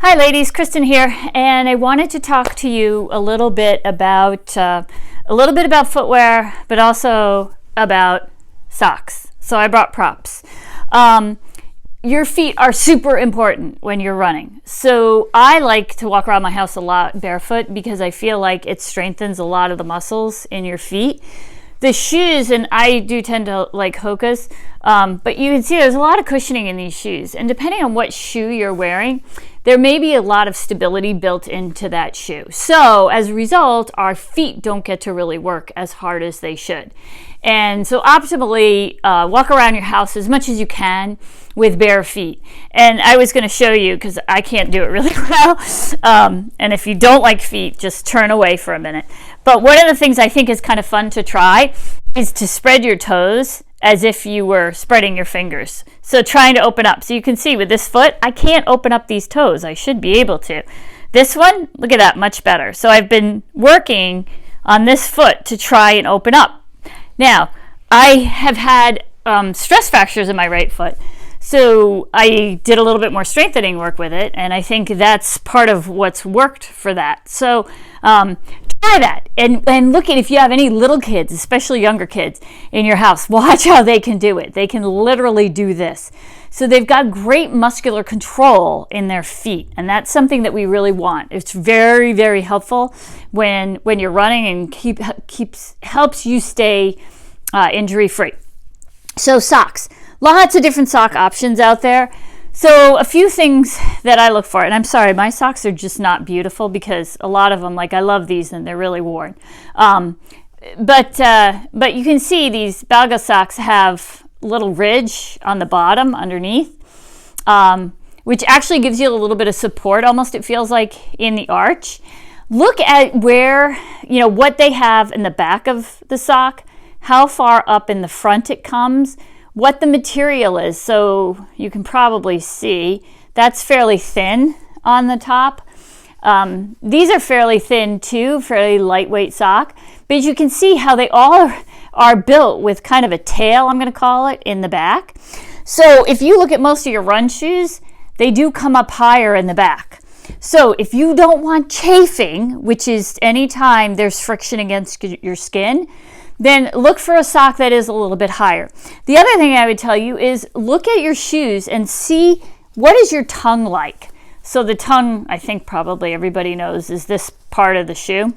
Hi ladies, Kristen here, and I wanted to talk to you a little bit about footwear, but also about socks. So I brought props. Your feet are super important when you're running. So I like to walk around my house a lot barefoot because I feel like it strengthens a lot of the muscles in your feet. The shoes, and I do tend to like Hoka's, but you can see there's a lot of cushioning in these shoes. And depending on what shoe you're wearing, there may be a lot of stability built into that shoe. So as a result, our feet don't get to really work as hard as they should. And so optimally, walk around your house as much as you can with bare feet. And I was going to show you because I can't do it really well. And if you don't like feet, just turn away for a minute. But one of the things I think is kind of fun to try is to spread your toes as if you were spreading your fingers. So trying to open up. So you can see with this foot, I can't open up these toes. I should be able to. This one, look at that, much better. So I've been working on this foot to try and open up. Now, I have had stress fractures in my right foot. So I did a little bit more strengthening work with it, and I think that's part of what's worked for that. So try that, and look at if you have any little kids, especially younger kids in your house, watch how they can do it. They can literally do this. So they've got great muscular control in their feet, and that's something that we really want. It's very, very helpful when you're running and helps you stay injury-free. So socks. Lots of different sock options out there. So a few things that I look for, and I'm sorry, my socks are just not beautiful because a lot of them, like I love these and they're really worn. But you can see these Balga socks have a little ridge on the bottom underneath, which actually gives you a little bit of support, almost it feels like in the arch. Look at where, what they have in the back of the sock, how far up in the front it comes, what the material is. So you can probably see that's fairly thin on the top. These are fairly thin too, fairly lightweight sock, but you can see how they all are built with kind of a tail, I'm going to call it, in the back. So if you look at most of your run shoes, they do come up higher in the back. So if you don't want chafing, which is anytime there's friction against your skin, then look for a sock that is a little bit higher. The other thing I would tell you is look at your shoes and see what is your tongue like. So the tongue, I think probably everybody knows, is this part of the shoe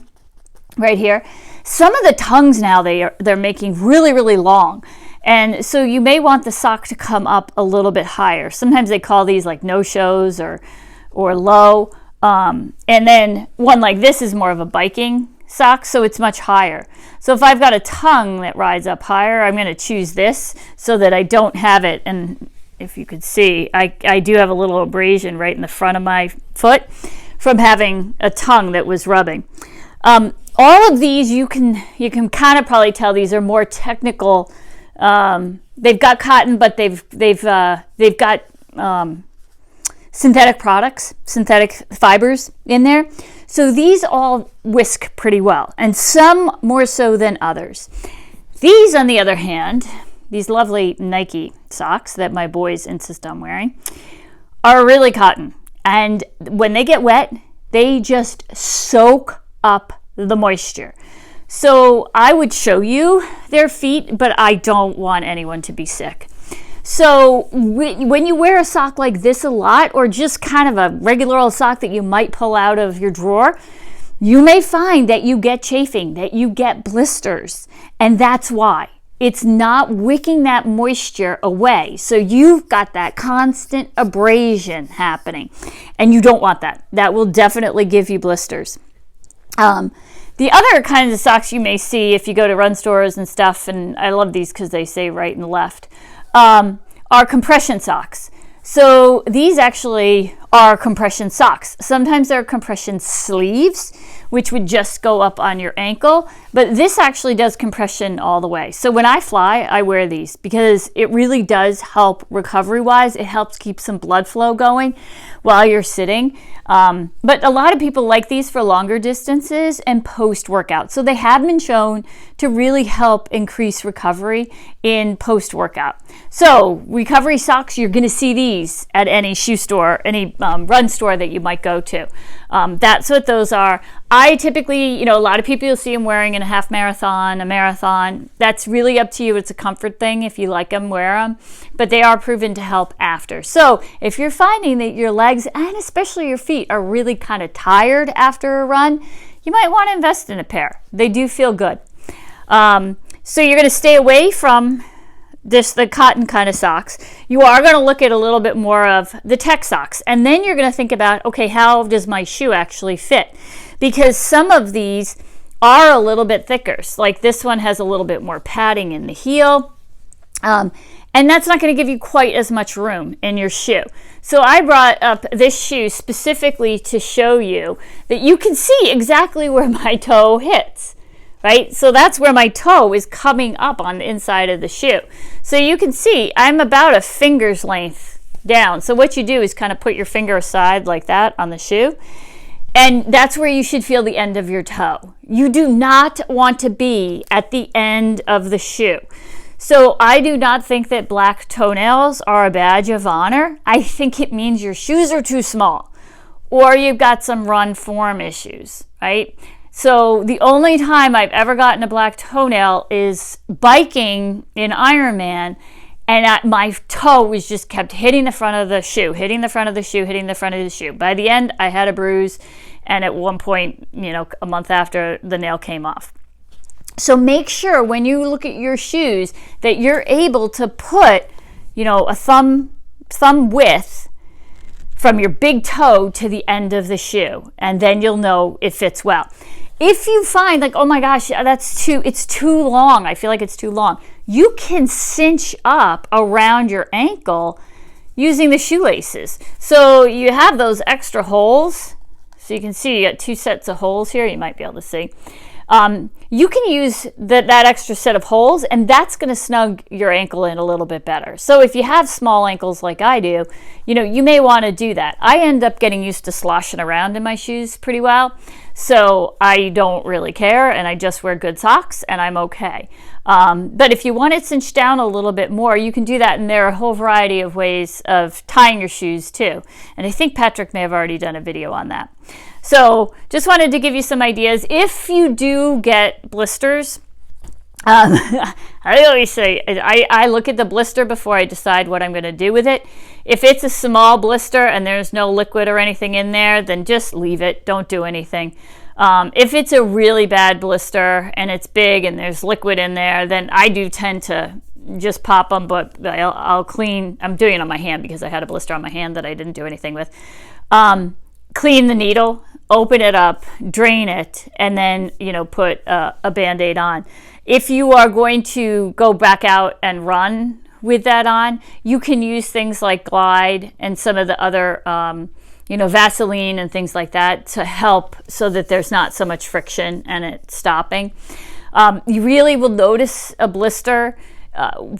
right here. Some of the tongues now they're making really, really long. And so you may want the sock to come up a little bit higher. Sometimes they call these like no-shows or low. And then one like this is more of a biking sock, so it's much higher. So if I've got a tongue that rides up higher, I'm going to choose this so that I don't have it. And if you could see, I do have a little abrasion right in the front of my foot from having a tongue that was rubbing. All of these, you can kind of probably tell these are more technical. They've got cotton, but they've got synthetic products, synthetic fibers in there. So these all whisk pretty well, and some more so than others. These, on the other hand, these lovely Nike socks that my boys insist on wearing, are really cotton. And when they get wet, they just soak up the moisture. So I would show you their feet, but I don't want anyone to be sick. So when you wear a sock like this a lot, or just kind of a regular old sock that you might pull out of your drawer, you may find that you get chafing, that you get blisters, and that's why. It's not wicking that moisture away. So you've got that constant abrasion happening, and you don't want that. That will definitely give you blisters. The other kinds of socks you may see if you go to run stores and stuff, and I love these because they say right and left, are compression socks. So these actually are compression socks. Sometimes they're compression sleeves, which would just go up on your ankle. But this actually does compression all the way. So when I fly, I wear these because it really does help recovery-wise. It helps keep some blood flow going while you're sitting. But a lot of people like these for longer distances and post-workout. So they have been shown to really help increase recovery in post-workout. So recovery socks, you're going to see these at any shoe store, any run store that you might go to. That's what those are. I typically, a lot of people you'll see them wearing in a half marathon, a marathon. That's really up to you. It's a comfort thing. If you like them, wear them. But they are proven to help after. So if you're finding that your legs and especially your feet are really kind of tired after a run, you might want to invest in a pair. They do feel good. So you're going to stay away from the cotton kind of socks. You are going to look at a little bit more of the tech socks. And then you're going to think about, okay, how does my shoe actually fit? Because some of these are a little bit thicker. Like this one has a little bit more padding in the heel. And that's not going to give you quite as much room in your shoe. So I brought up this shoe specifically to show you that you can see exactly where my toe hits. Right? So that's where my toe is coming up on the inside of the shoe. So you can see I'm about a finger's length down. So what you do is kind of put your finger aside like that on the shoe. And that's where you should feel the end of your toe. You do not want to be at the end of the shoe. So I do not think that black toenails are a badge of honor. I think it means your shoes are too small or you've got some run form issues, right? So the only time I've ever gotten a black toenail is biking in Ironman, and my toe was just kept hitting the front of the shoe, hitting the front of the shoe, hitting the front of the shoe. By the end, I had a bruise, and at one point, a month after, the nail came off. So make sure when you look at your shoes that you're able to put, a thumb width from your big toe to the end of the shoe, and then you'll know it fits well. If you find like, oh my gosh, it's too long, I feel like it's too long, you can cinch up around your ankle using the shoelaces. So you have those extra holes. So you can see you got two sets of holes here. You might be able to see. You can use that extra set of holes, and that's going to snug your ankle in a little bit better. So if you have small ankles like I do, you may want to do that. I end up getting used to sloshing around in my shoes pretty well, so I don't really care, and I just wear good socks, and I'm okay. But if you want it cinched down a little bit more, you can do that, and there are a whole variety of ways of tying your shoes too. And I think Patrick may have already done a video on that. So just wanted to give you some ideas. If you do get blisters, I always say I look at the blister before I decide what I'm going to do with it. If it's a small blister and there's no liquid or anything in there, then just leave it. Don't do anything. If it's a really bad blister and it's big and there's liquid in there, then I do tend to just pop them, but I'll clean. I'm doing it on my hand because I had a blister on my hand that I didn't do anything with. Clean the needle, open it up, drain it, and then put a Band-Aid on. If you are going to go back out and run with that on, you can use things like Glide and some of the other Vaseline and things like that to help so that there's not so much friction and it's stopping. You really will notice a blister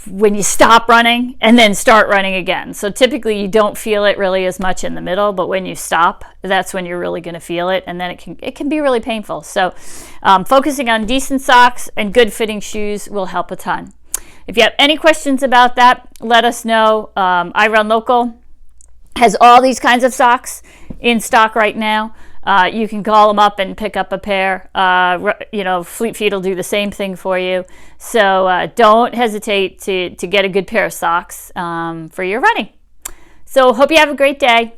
when you stop running and then start running again. So typically you don't feel it really as much in the middle, but when you stop, that's when you're really going to feel it, and then it can be really painful. So focusing on decent socks and good fitting shoes will help a ton. If you have any questions about that, let us know. I Run Local has all these kinds of socks in stock right now. You can call them up and pick up a pair. Fleet Feet will do the same thing for you. So don't hesitate to get a good pair of socks for your running. So hope you have a great day.